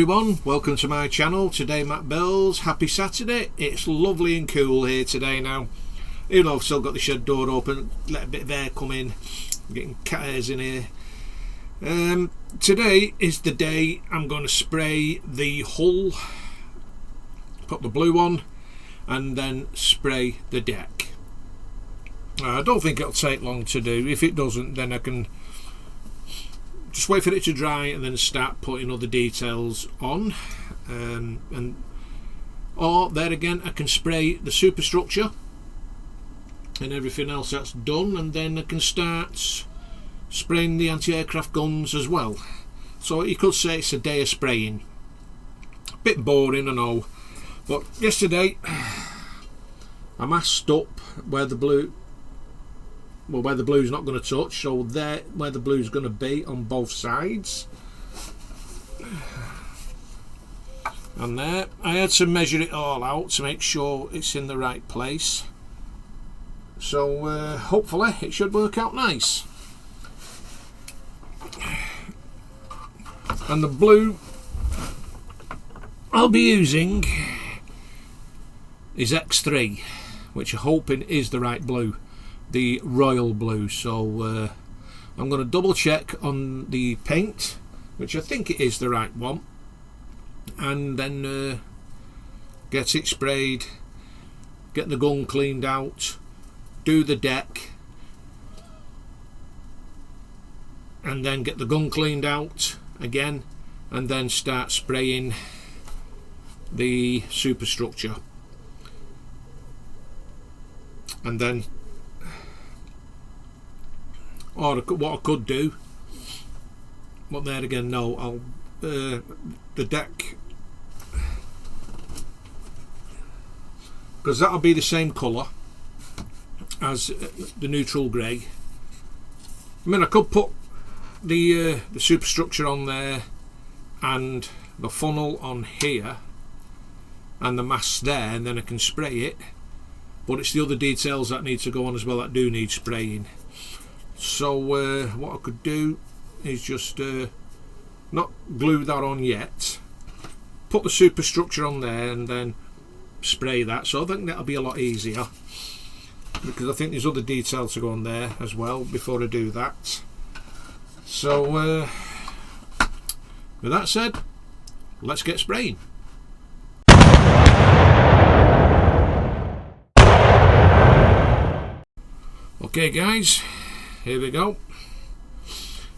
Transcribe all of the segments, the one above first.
everyone, welcome to my channel. Today Matt Bells, happy Saturday. It's lovely and cool here today now. Even though I've still got the shed door open, let a bit of air come in. I'm getting cat hairs in here. Today is the day I'm going to spray the hull, put the blue on and then spray the deck. I don't think it'll take long to do. If it doesn't, then I can just wait for it to dry and then start putting other details on, or there again I can spray the superstructure and everything else that's done, and then I can start spraying the anti-aircraft guns as well. So you could say it's a day of spraying. A bit boring, I know, but yesterday I masked up where the blue's not going to touch, so there where the blue's going to be on both sides. And there, I had to measure it all out to make sure it's in the right place. So hopefully it should work out nice. And the blue I'll be using is X3, which I'm hoping is the right blue, the royal blue. So I'm going to double check on the paint, which I think it is the right one, and then get it sprayed, get the gun cleaned out, do the deck, and then get the gun cleaned out again, and then start spraying the superstructure. And then, or what I could do, but there again, no, I'll the deck, because that'll be the same colour as the neutral grey. I mean, I could put the superstructure on there and the funnel on here and the mask there, and then I can spray it, but it's the other details that need to go on as well that do need spraying. So what I could do is just not glue that on yet, put the superstructure on there and then spray that. So I think that'll be a lot easier, because I think there's other details to go on there as well before I do that. So with that said, let's get spraying. Okay guys, here we go.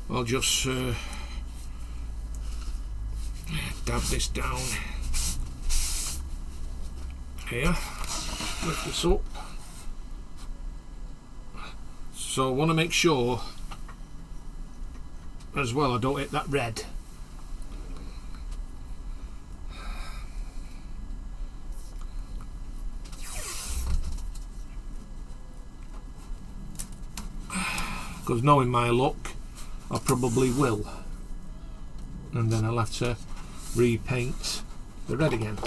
I'll just dab this down here, lift this up. So I want to make sure as well I don't hit that red. Because knowing my luck, I probably will, and then I'll have to repaint the red again.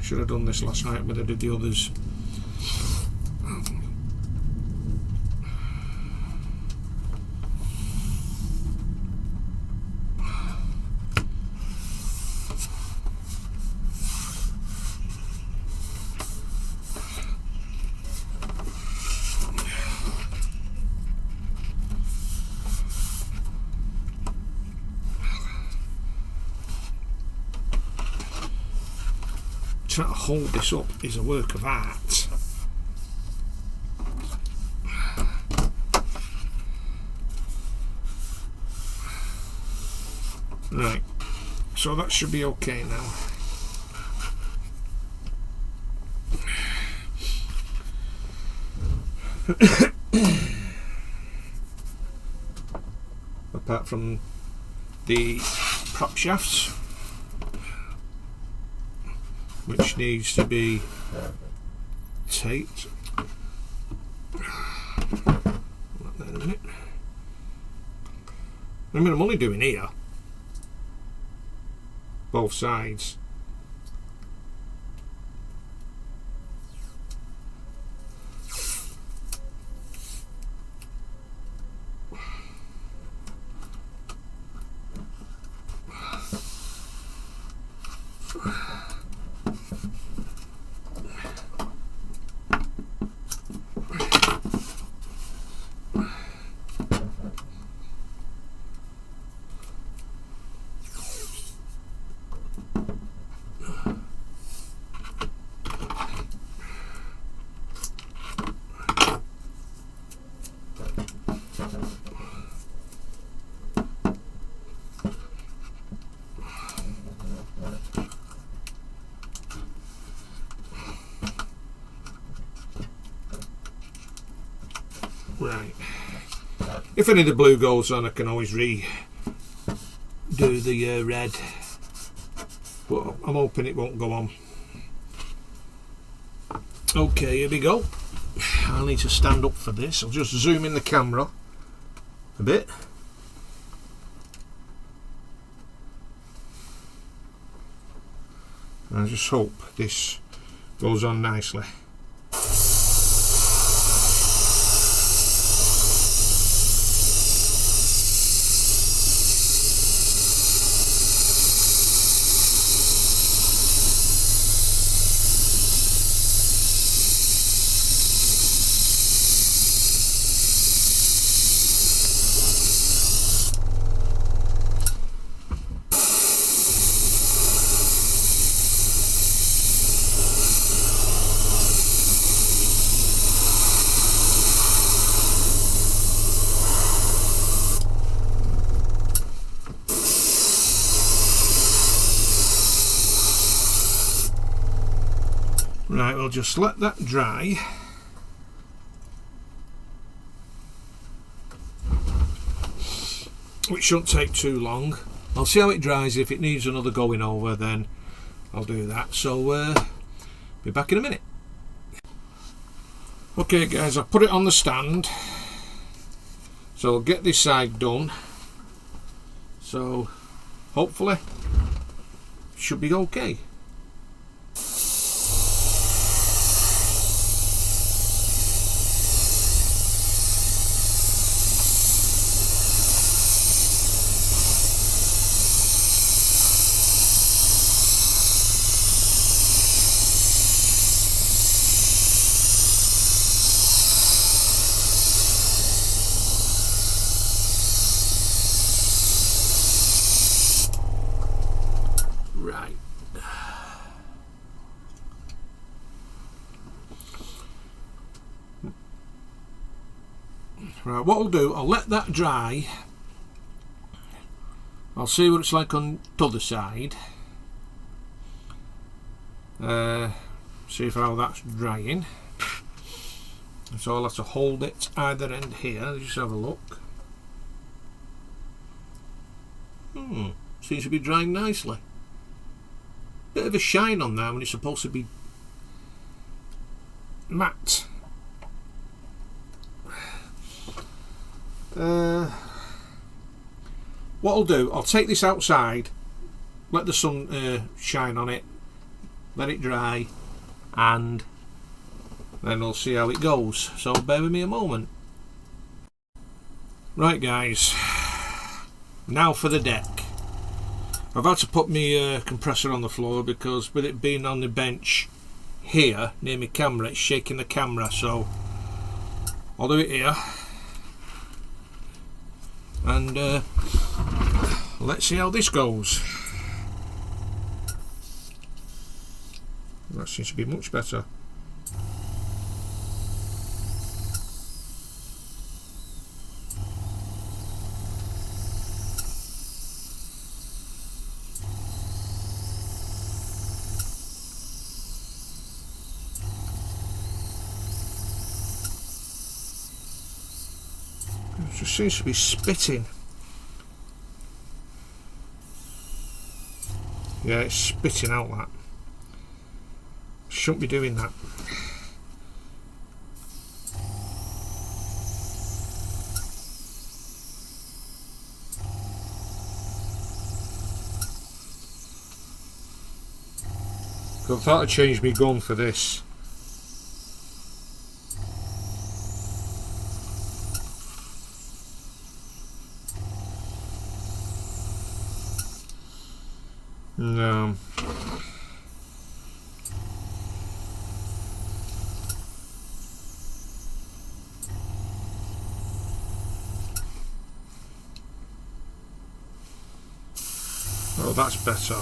Should have done this last night, but I did the others. Trying to hold this up is a work of art. Right, so that should be okay now. Apart from the prop shafts, which needs to be taped. There in a minute. I mean, I'm only doing here, both sides. Right. If any of the blue goes on, I can always redo the red, but I'm hoping it won't go on. Okay, here we go. I'll need to stand up for this. I'll just zoom in the camera a bit. I just hope this goes on nicely. Right, we'll just let that dry. Which shouldn't take too long. I'll see how it dries. If it needs another going over, then I'll do that. So be back in a minute. Okay guys, I've put it on the stand, so I'll get this side done. So hopefully should be okay. Right. Right, what I'll do, I'll let that dry. I'll see what it's like on the other side. See how that's drying. So I'll have to hold it either end here. Just have a look. Seems to be drying nicely. Bit of a shine on there when it's supposed to be matte. What I'll do, I'll take this outside, let the sun shine on it, let it dry, and then we'll see how it goes. So bear with me a moment. Right guys, now for the deck. I've had to put my compressor on the floor because with it being on the bench here near my camera, it's shaking the camera, so I'll do it here and let's see how this goes. That seems to be much better. It just seems to be spitting. Yeah, it's spitting out that. Shouldn't be doing that. I thought I'd change my gun for this. No. Oh, that's better.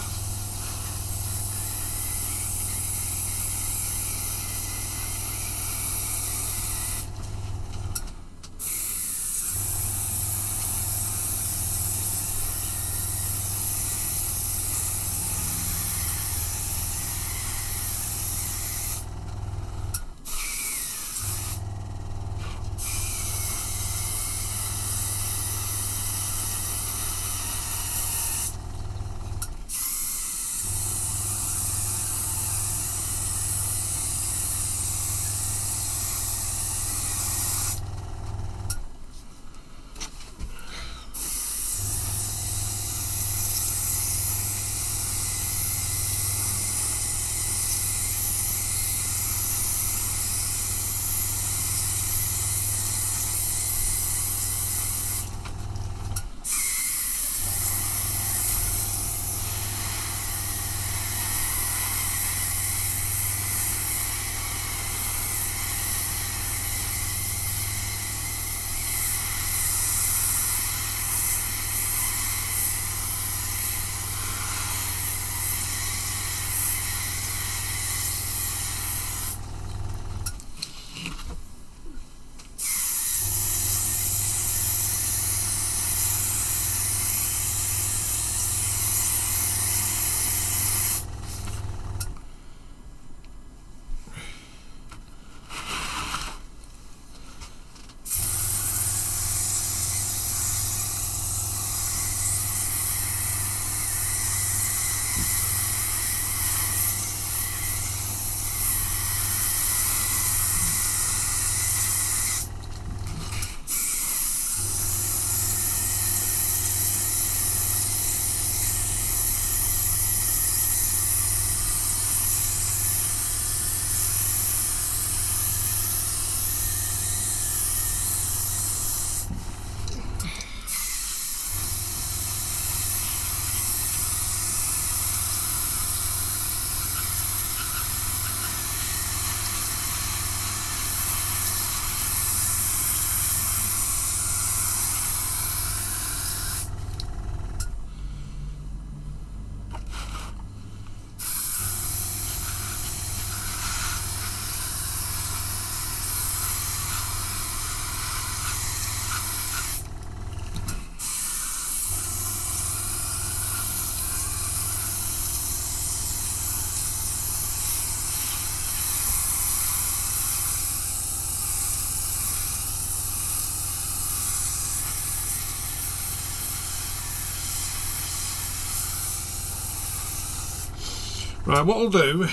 Right, what I'll do,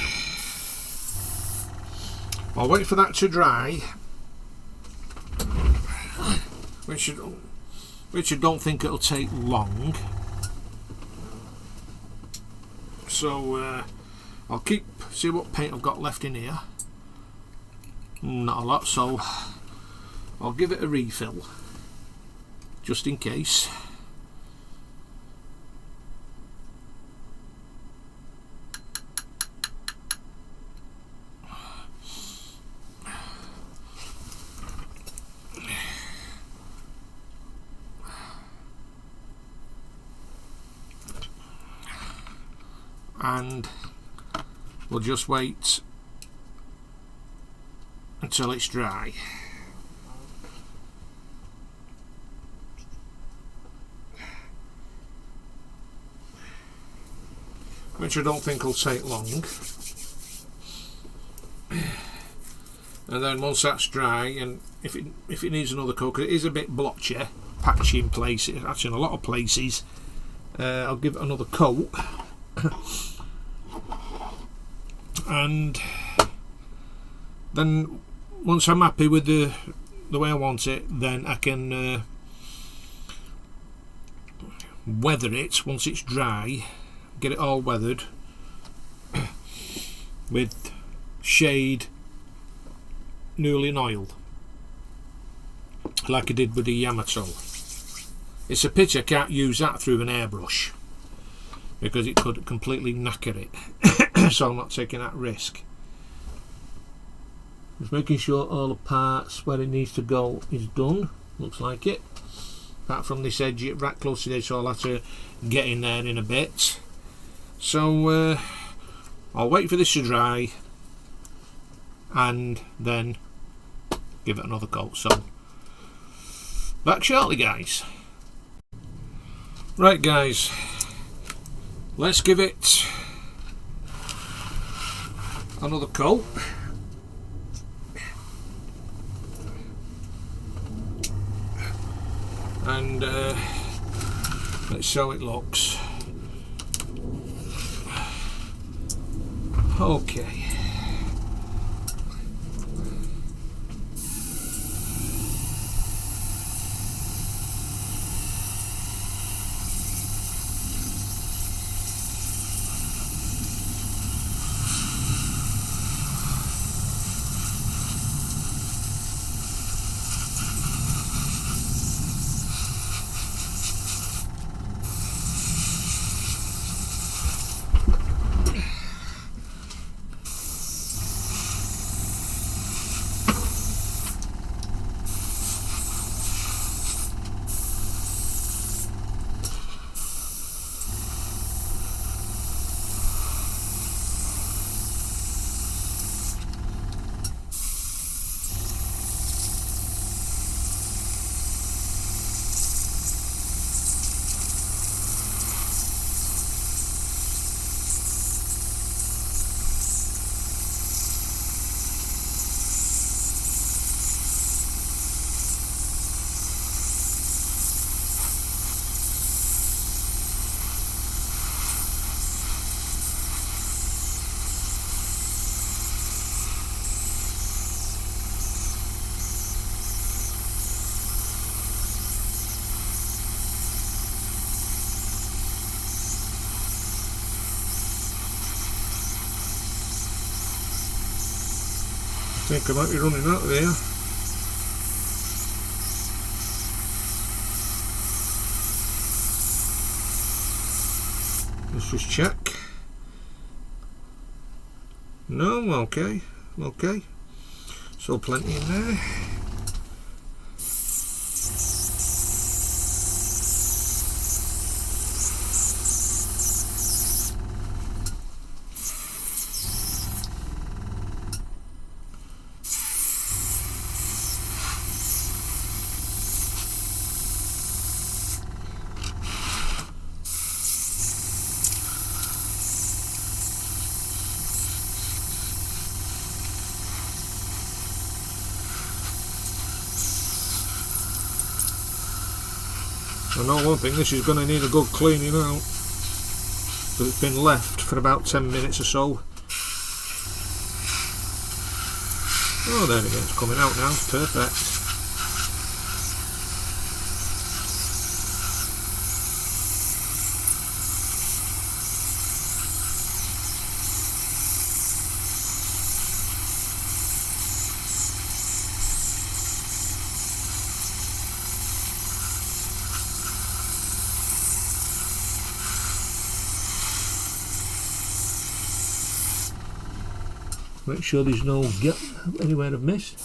I'll wait for that to dry, which I don't think it'll take long. So I'll see what paint I've got left in here. Not a lot, so I'll give it a refill just in case. And we'll just wait until it's dry. Which I don't think will take long. And then once that's dry, and if it needs another coat, 'cause it is a bit blotchy, patchy in places, actually in a lot of places, I'll give it another coat. And Then once I'm happy with the way I want it, then I can weather it once it's dry, get it all weathered with shade Newlyn oil, like I did with the Yamato. It's a pity I can't use that through an airbrush because it could completely knacker it. So I'm not taking that risk. Just making sure all the parts where it needs to go is done. Looks like it. Apart from this edge, right close to this, so I'll have to get in there in a bit. So I'll wait for this to dry and then give it another coat. So back shortly, guys. Right, guys, let's give it another coat. And let's see how it looks. Okay. I think I might be running out of here. Let's just check. No, okay, okay. So plenty in there. I know one thing, this is going to need a good cleaning out, but it's been left for about 10 minutes or so. Oh, there it is, it's coming out now, perfect. Make sure there's no gap anywhere I've missed.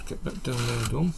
Get that down there done.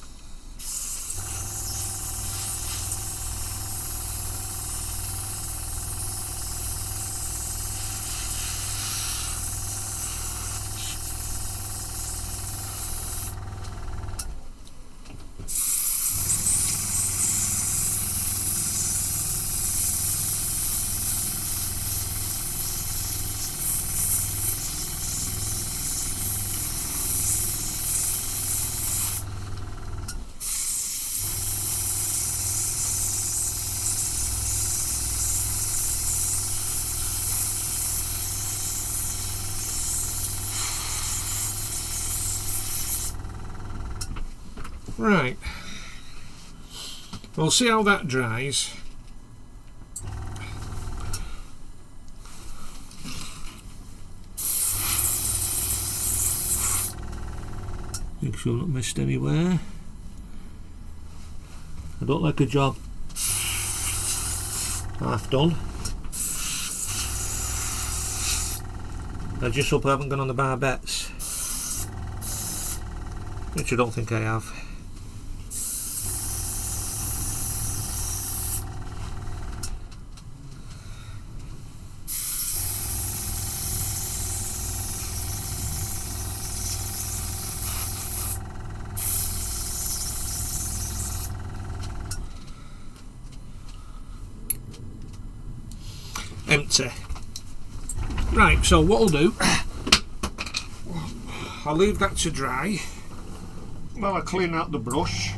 Right, we'll see how that dries. Make sure not missed anywhere. I don't like a job half done. I just hope I haven't gone on the barbettes, which I don't think I have. Empty. Right, so what I'll do, I'll leave that to dry while I clean out the brush.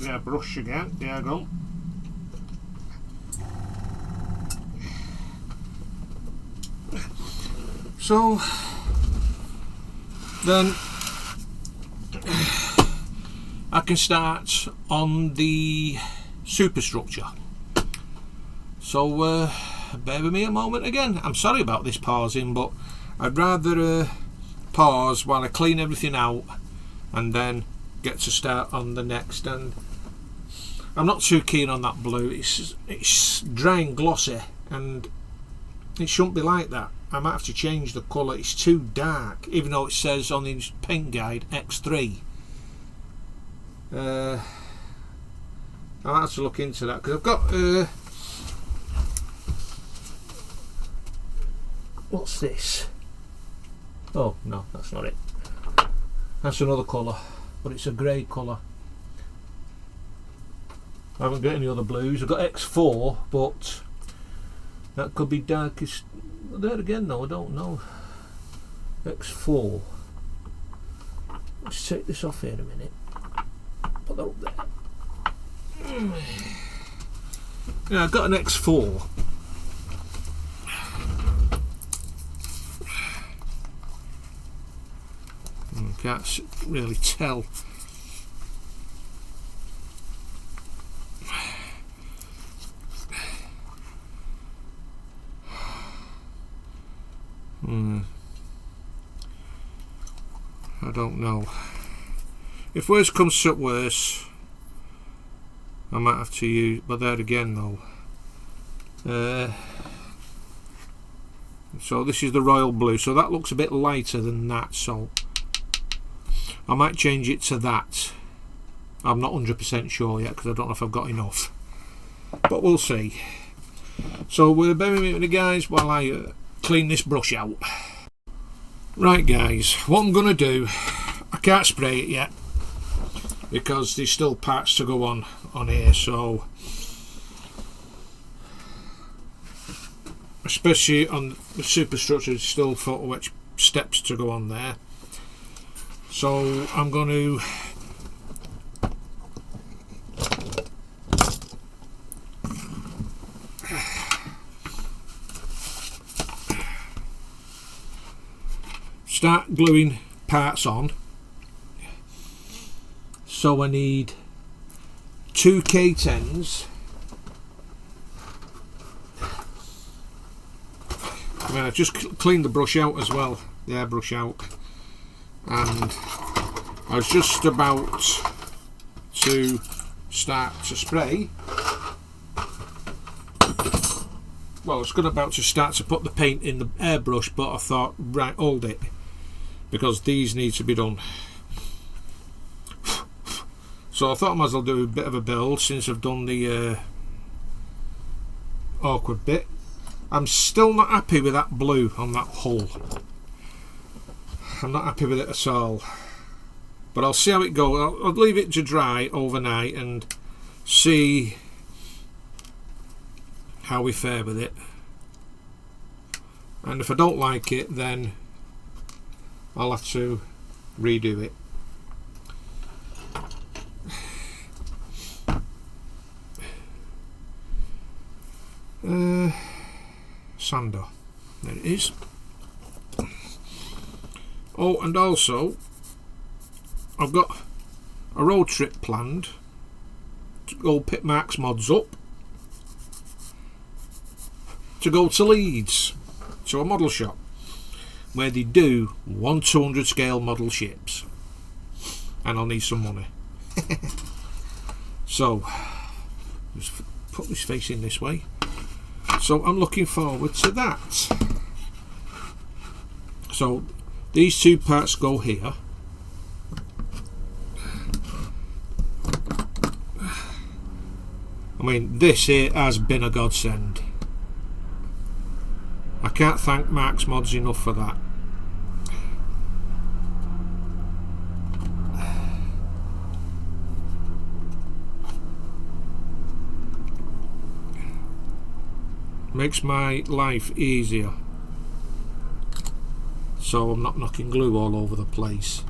Yeah, brush again, there I go. So then I can start on the superstructure. So bear with me a moment again. I'm sorry about this pausing, but I'd rather pause while I clean everything out and then get to start on the next. And I'm not too keen on that blue. It's dry and glossy, and it shouldn't be like that. I might have to change the colour. It's too dark, even though it says on the paint guide X3. I might have to look into that, because I've got what's this? Oh no, that's not it. That's another colour, but it's a grey colour. I haven't got any other blues. I've got X4, but that could be darkest. There again though, I don't know. X4. Let's take this off here a minute. Put that up there. Yeah, I've got an X4. Can't really tell. I don't know. If worse comes to worse, I might have to use, but there again though. So this is the royal blue, so that looks a bit lighter than that, so I might change it to that. I'm not 100% sure yet, because I don't know if I've got enough, but we'll see. So bear with me guys while I clean this brush out. Right guys, what I'm going to do, I can't spray it yet because there's still parts to go on here, so especially on the superstructure, there's still photo etch steps to go on there. So I'm going to start gluing parts on. So I need 2 K10s. I mean, I just cleaned the brush out as well, the airbrush out, and I was just about to start to spray. Well, I was about to start to put the paint in the airbrush, but I thought, right, hold it, because these need to be done. So I thought I might as well do a bit of a build since I've done the awkward bit. I'm still not happy with that blue on that hull. I'm not happy with it at all. But I'll see how it goes. I'll leave it to dry overnight and see how we fare with it. And if I don't like it, then I'll have to redo it. Sander, there it is. Oh, and also I've got a road trip planned to go pick Mark's mods up to go to Leeds to a model shop where they do 1/200 scale model ships, and I'll need some money. So just put this face in this way. So I'm looking forward to that. So these two parts go here. I mean, this here has been a godsend. I can't thank Mark's Mods enough for that. Makes my life easier, so I'm not knocking glue all over the place.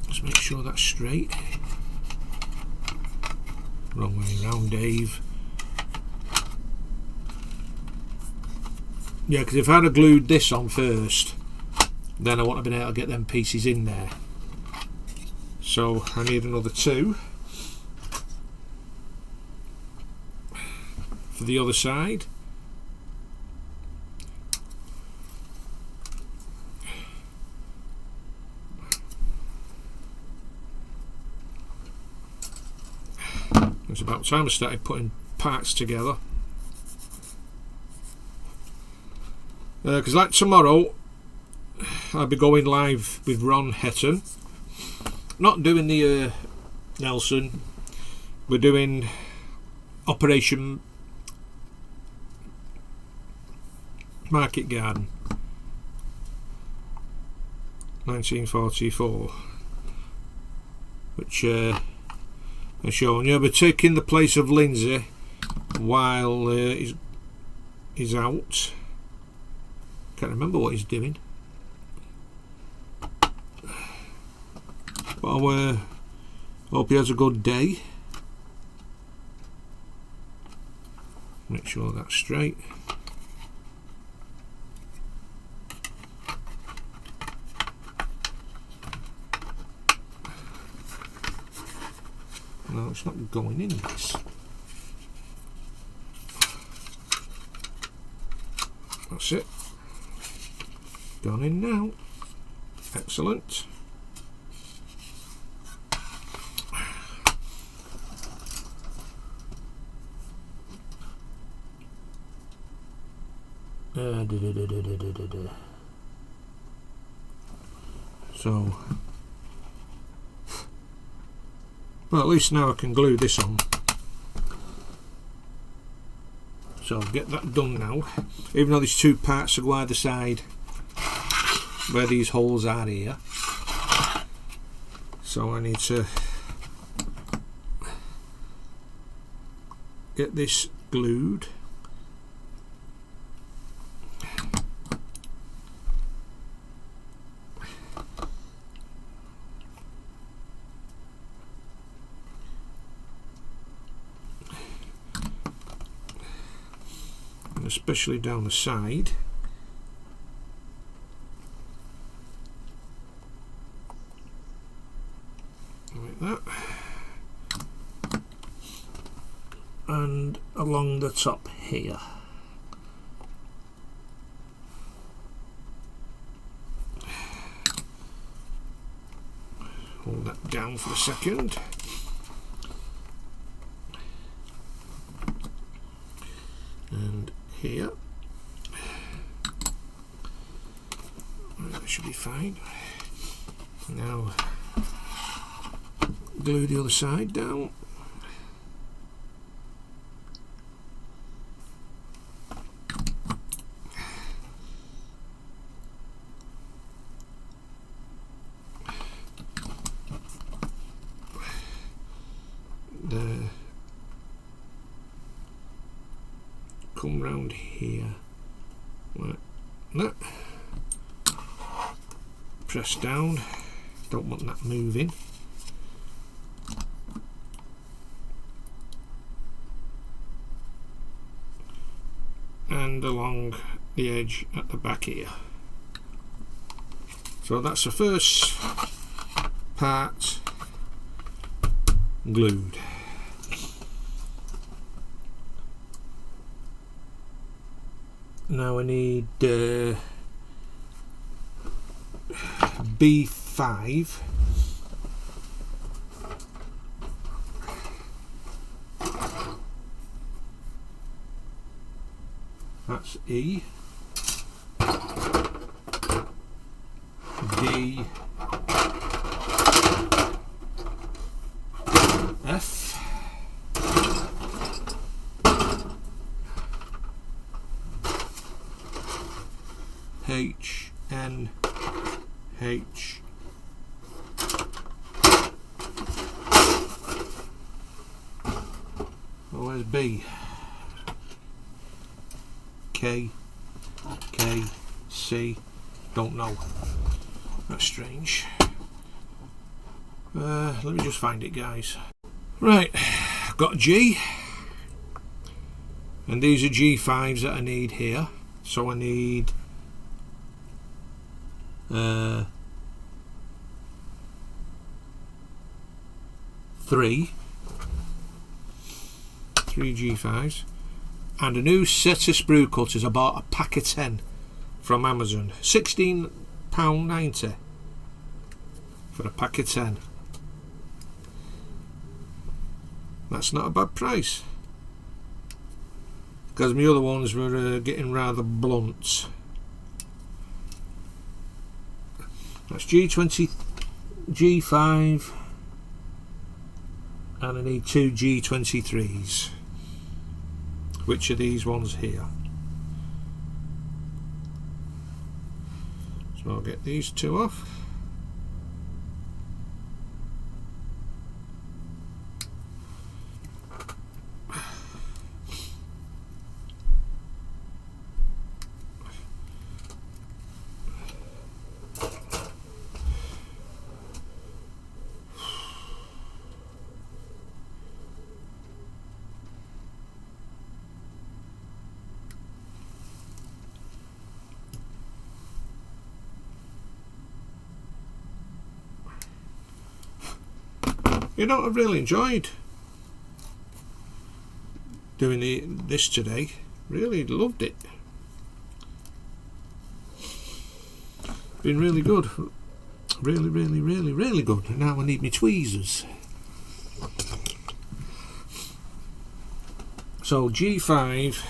Just make sure that's straight. Wrong way round, Dave. Yeah, because if I'd have glued this on first, then I wouldn't have been able to get them pieces in there. So I need another 2 for the other side. It's about time I started putting parts together. Because like tomorrow I'll be going live with Ron Hetton. Not doing the Nelson, we're doing Operation Market Garden 1944, which I'm showing you. We're taking the place of Lindsay while he's out. Can't remember what he's doing, but I hope he has a good day. Make sure that's straight. No, it's not going in this. That's it. Gone in now. Excellent. So, well, at least now I can glue this on. So I'll get that done now. Even though these 2 parts will go either side where these holes are here. So I need to get this glued. And especially down the side. Like that. And along the top here. Hold that down for a second. And here. That should be fine. Now glue the other side down. There. Come round here like that. Press down. Don't want that moving. And along the edge at the back here. So that's the first part glued. Now I need B5. That's E. D. F. H. N. H. Oh, where's B? K. K. C. Don't know. That's strange. Let me just find it, guys. Right, got G. And these are G5s that I need here. So I need 3 G5s. And a new set of sprue cutters. I bought a pack of 10 from Amazon. £16.90 for a pack of 10. That's not a bad price, because my other ones were getting rather blunt. That's G20, G5, and I need 2 G23s, which are these ones here. So I'll get these two off. You know, I've really enjoyed doing this today. Really loved it. Been really good. Really good. Now I need my tweezers. So G5,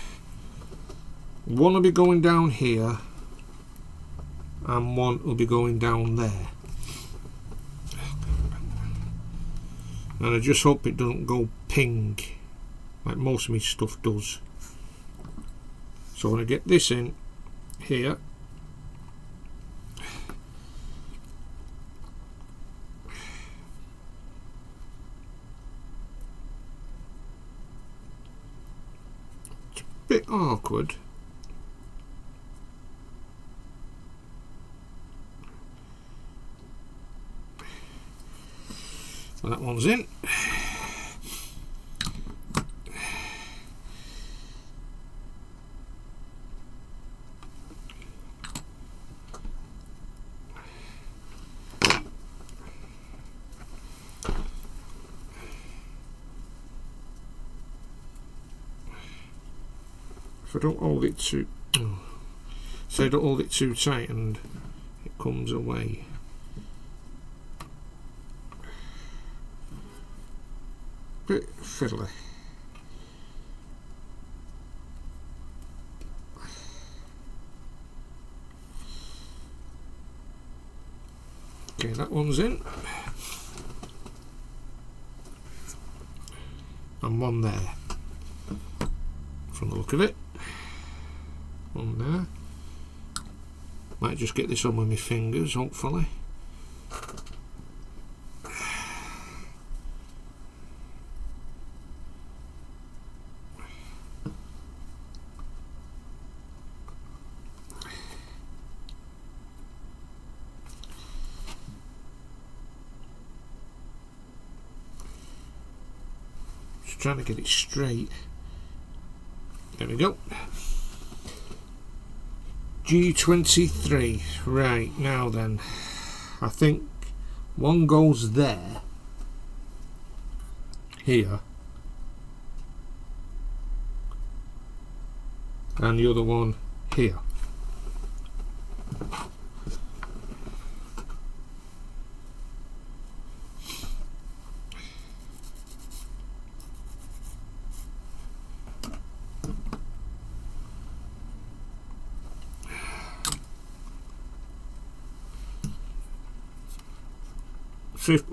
one will be going down here and one will be going down there. And I just hope it doesn't go ping like most of my stuff does. So when I get this in here, it's a bit awkward. So that one's in. If I don't hold it too, so I don't hold it too tight and it comes away. Bit fiddly. Okay, that one's in. And one there. From the look of it. One there. Might just get this on with my fingers, hopefully. Just trying to get it straight. There we go. G23. Right, now then, I think one goes there, here, and the other one here.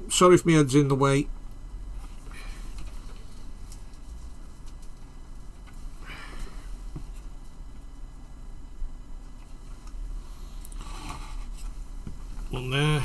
Sorry if my head's in the way. One there.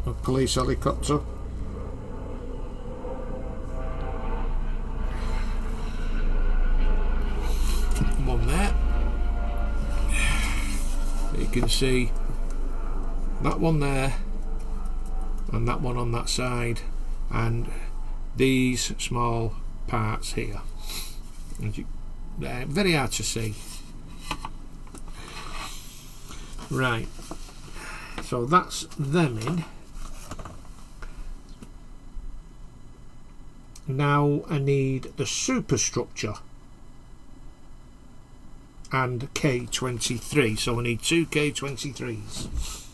A police helicopter. One there. You can see that one there and that one on that side, and these small parts here. They're very hard to see. Right, so that's them in. Now I need the superstructure and K23, so I need two K23s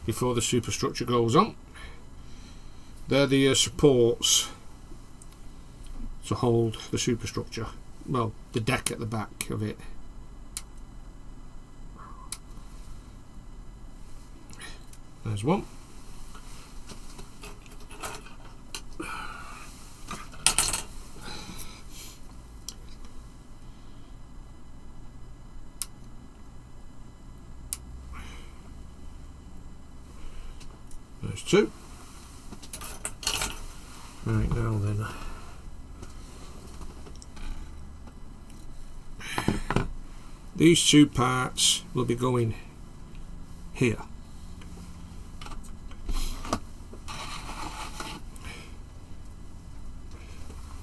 before the superstructure goes on. They're the supports to hold the superstructure, well, the deck at the back of it. There's one. There's two. Right, now then. These two parts will be going here.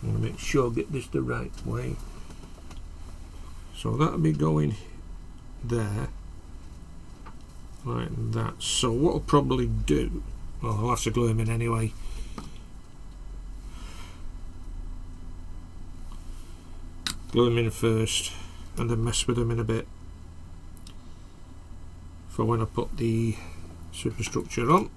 I'm going to make sure I get this the right way. So that'll be going there, like that. So what I'll probably do, well, I'll have to glue them in anyway. Glue them in first and then mess with them in a bit for when I put the superstructure on.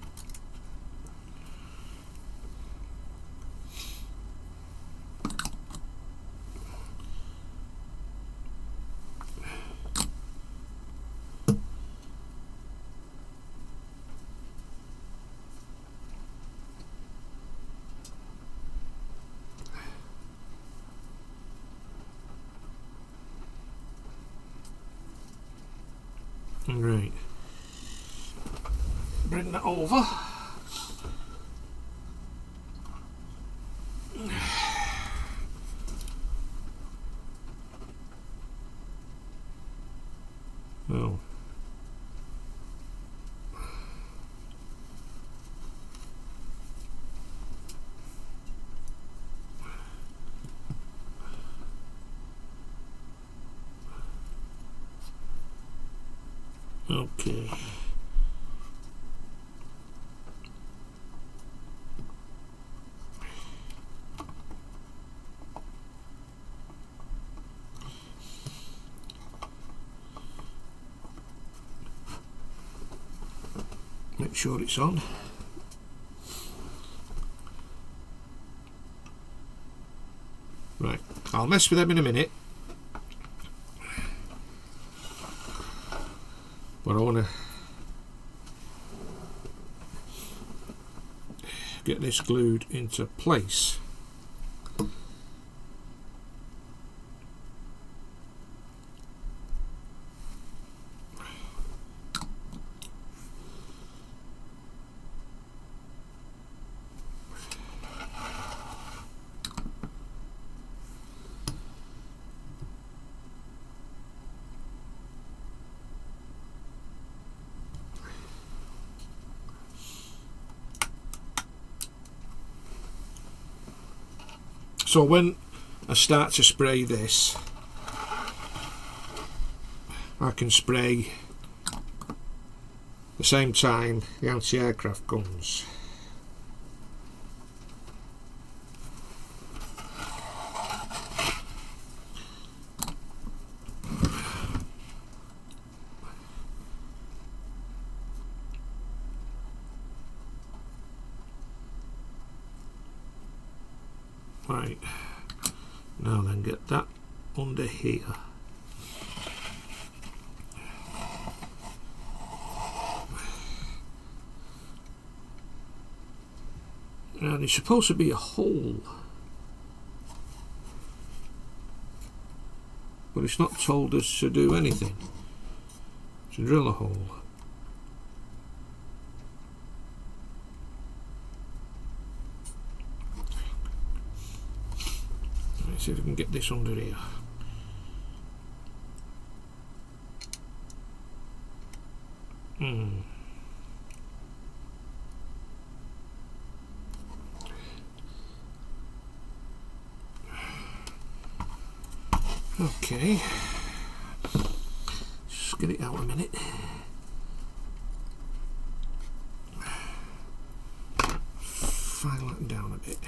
Right, bring that over. Oh. Okay. Make sure it's on. Right, I'll mess with them in a minute. But I want to get this glued into place. So when I start to spray this, I can spray the same time the anti-aircraft guns. Right, now then get that under here. And there's supposed to be a hole, but it's not told us to do anything, to drill a hole. Let's see if we can get this under here. Okay, just get it out a minute. File that down a bit.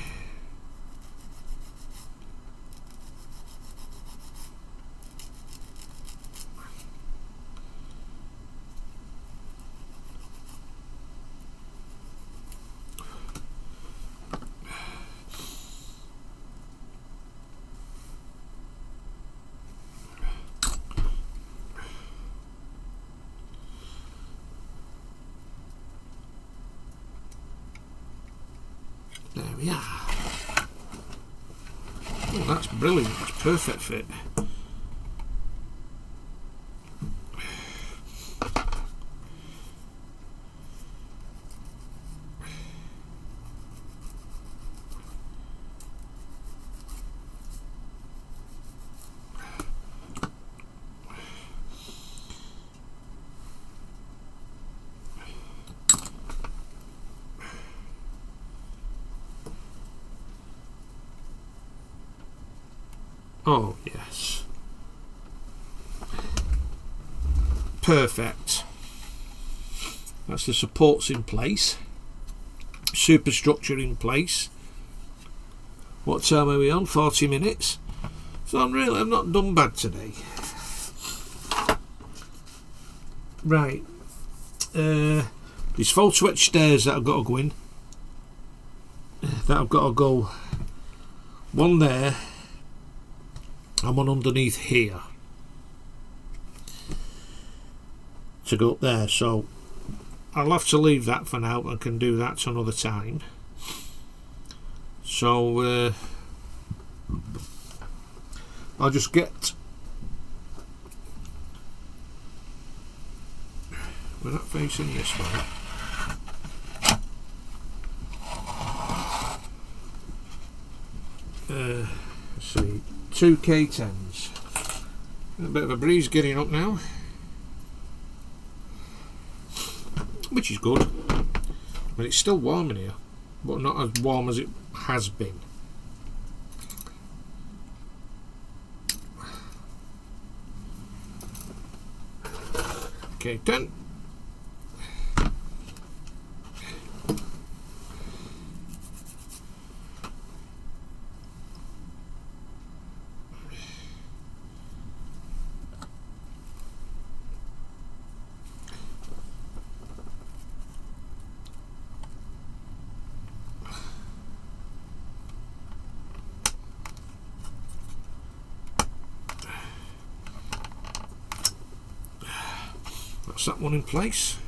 There we are. Oh, that's brilliant. It's perfect fit. Oh, yes. Perfect. That's the supports in place. Superstructure in place. What time are we on? 40 minutes. So I'm not done bad today. Right. These photo etched stairs that I've got to go in. That I've got to go one there and one underneath here to go up there, so I'll have to leave that for now and can do that another time. So I'll just get, we're not facing this way. Let's see, 2 K10s. A bit of a breeze getting up now, which is good, but it's still warm in here, but not as warm as it has been. Okay, done. That's that one in place.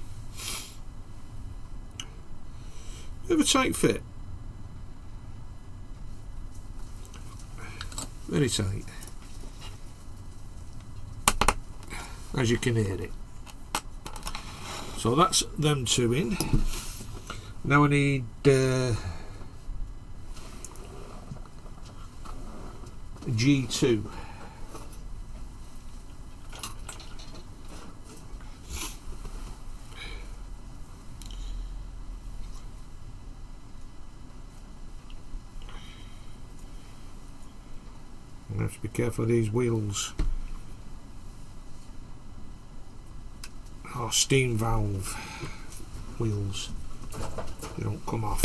Bit of a tight fit. Very tight. As you can hear it. So that's them two in. Now I need G2. have to be careful of these wheels. Oh, steam valve wheels. They don't come off.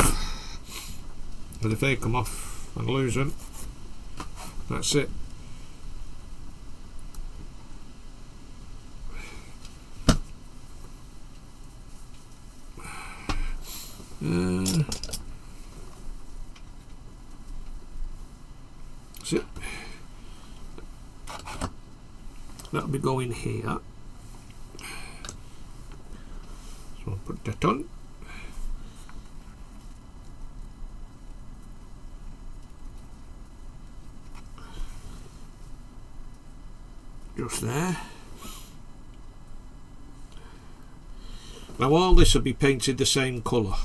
But if they come off and lose them, that's it. That's it. That'll be going here. So I'll put that on. Just there. Now all this will be painted the same colour.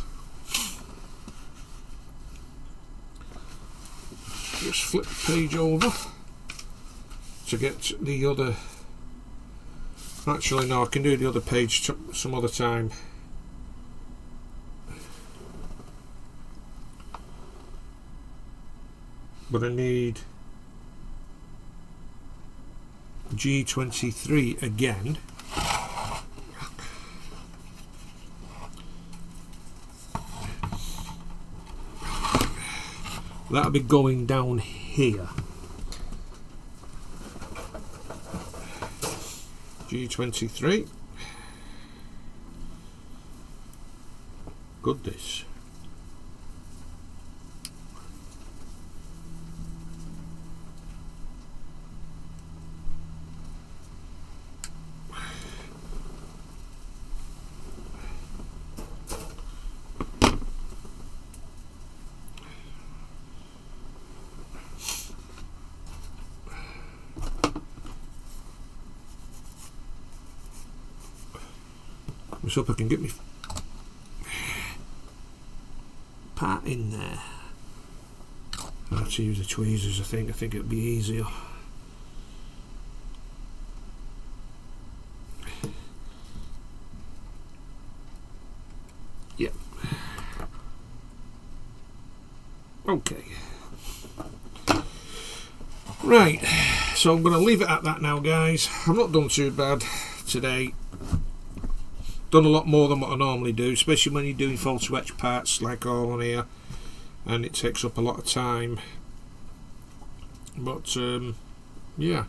Just flip the page over to get the other. Actually no, I can do the other page some other time. But I need G23 again. That'll be going down here. G23. Good this. Let's hope I can get me part in there. I'll have to use the tweezers, I think it'll be easier. Yep. Okay. Right, so I'm going to leave it at that now, guys. I've not done too bad today. Done a lot more than what I normally do, especially when you're doing false wedge parts like all on here, and it takes up a lot of time. But yeah,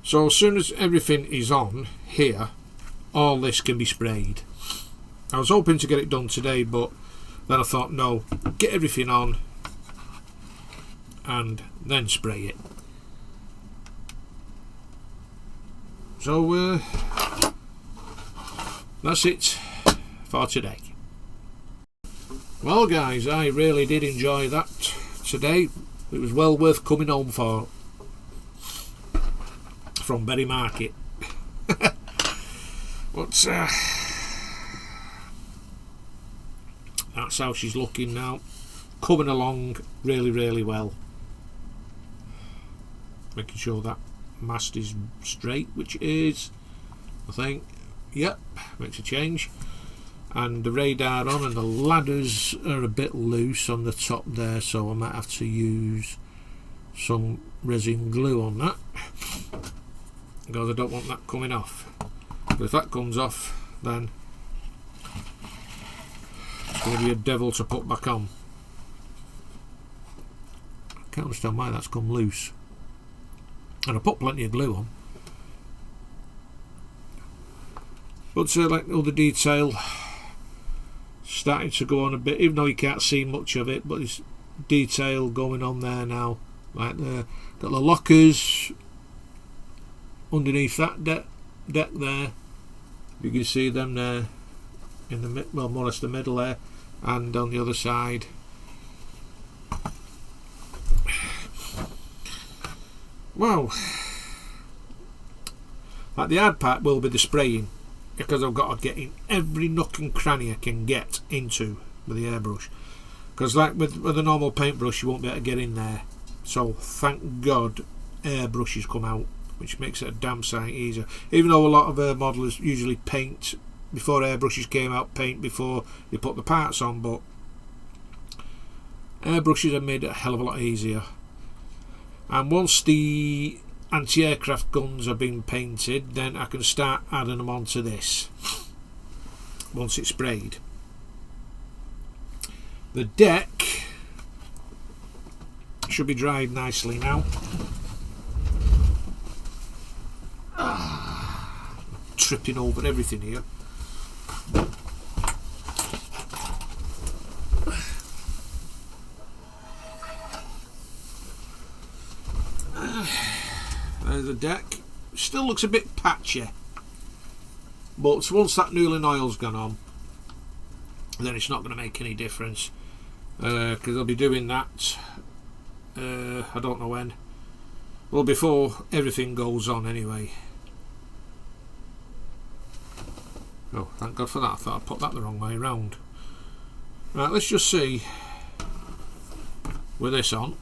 so as soon as everything is on here, all this can be sprayed. I was hoping to get it done today, but then I thought no, get everything on and then spray it. So that's it for today. Well guys, I really did enjoy that today. It was well worth coming home for from Berry Market. But that's how she's looking now. Coming along really well. Making sure that mast is straight, which it is, I think. Yep, makes a change. And the radar on, and the ladders are a bit loose on the top there, so I might have to use some resin glue on that, because I don't want that coming off. But if that comes off, then it's going to be a devil to put back on. I can't understand why that's come loose. And I put plenty of glue on. But like all the detail starting to go on a bit, even though you can't see much of it, but there's detail going on there now. Like the lockers underneath that deck there, you can see them there in the well, more or less the middle there, and on the other side. Wow, like the hard part will be the spraying, because I've got to get in every nook and cranny I can get into with the airbrush, because like with a normal paintbrush you won't be able to get in there. So thank God airbrushes come out, which makes it a damn sight easier. Even though a lot of modelers usually paint before airbrushes came out, paint before they put the parts on, but airbrushes have made it a hell of a lot easier. and once the anti-aircraft guns have been painted, then I can start adding them onto this once it's sprayed. The deck should be dried nicely now. Tripping over everything here. There's the deck. Still looks a bit patchy, but once that Newland oil's gone on, then it's not going to make any difference, because I'll be doing that I don't know when, well, before everything goes on anyway. Oh, thank God for that. I thought I put that the wrong way around. Right, let's just see with this on.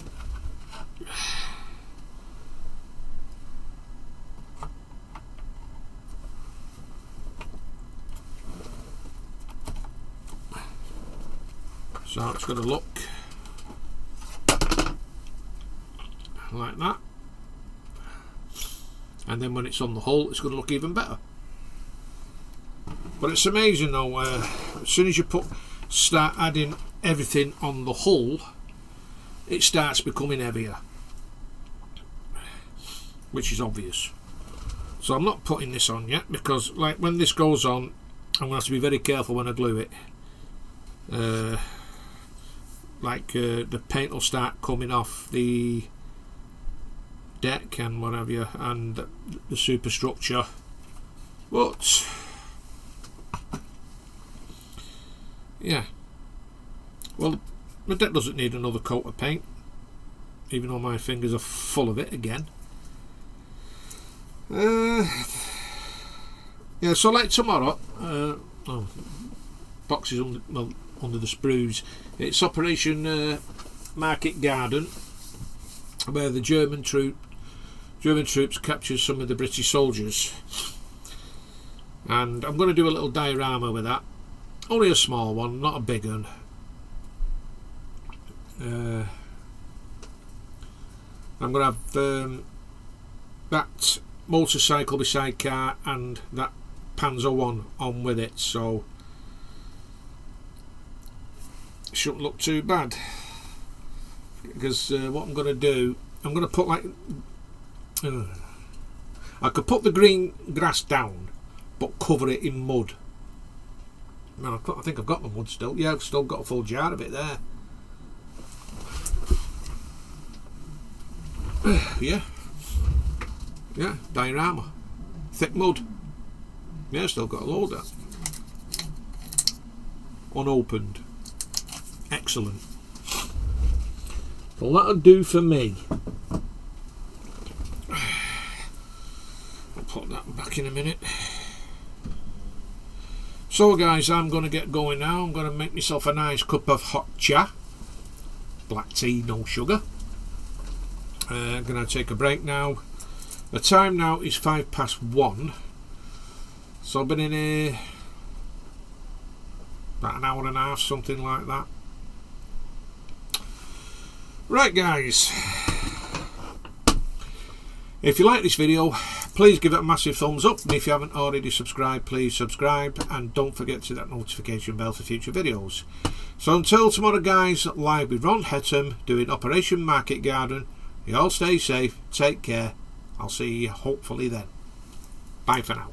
So it's going to look like that, and then when it's on the hull it's going to look even better. But it's amazing though, as soon as you start adding everything on the hull, it starts becoming heavier, which is obvious. So I'm not putting this on yet, because like when this goes on, I'm going to have to be very careful when I glue it. The paint will start coming off the deck and whatever, and the superstructure. But yeah, well, the deck doesn't need another coat of paint, even though my fingers are full of it again. Yeah, so like tomorrow, boxes under the sprues, it's Operation Market Garden, where the German troops captured some of the British soldiers, and I'm going to do a little diorama with that. Only a small one, not a big one. I'm going to have that motorcycle beside car and that Panzer one on with it, so it shouldn't look too bad. Because what I'm going to do, I'm going to put like I could put the green grass down but cover it in mud. No, I think I've got my mud still. Yeah, I've still got a full jar of it there. Yeah, diorama, thick mud. Yeah, still got a load of that. Unopened. Excellent. Well, that'll do for me. I'll put that back in a minute. So guys, I'm going to get going now. I'm going to make myself a nice cup of hot cha. Black tea, no sugar. I'm going to take a break now. The time now is 1:05. So I've been in here about an hour and a half, something like that. Right guys, if you like this video, please give it a massive thumbs up, and if you haven't already subscribed, please subscribe, and don't forget to hit that notification bell for future videos. So until tomorrow guys, live with Ron Hettam doing Operation Market Garden. You all stay safe, take care. I'll see you hopefully then. Bye for now.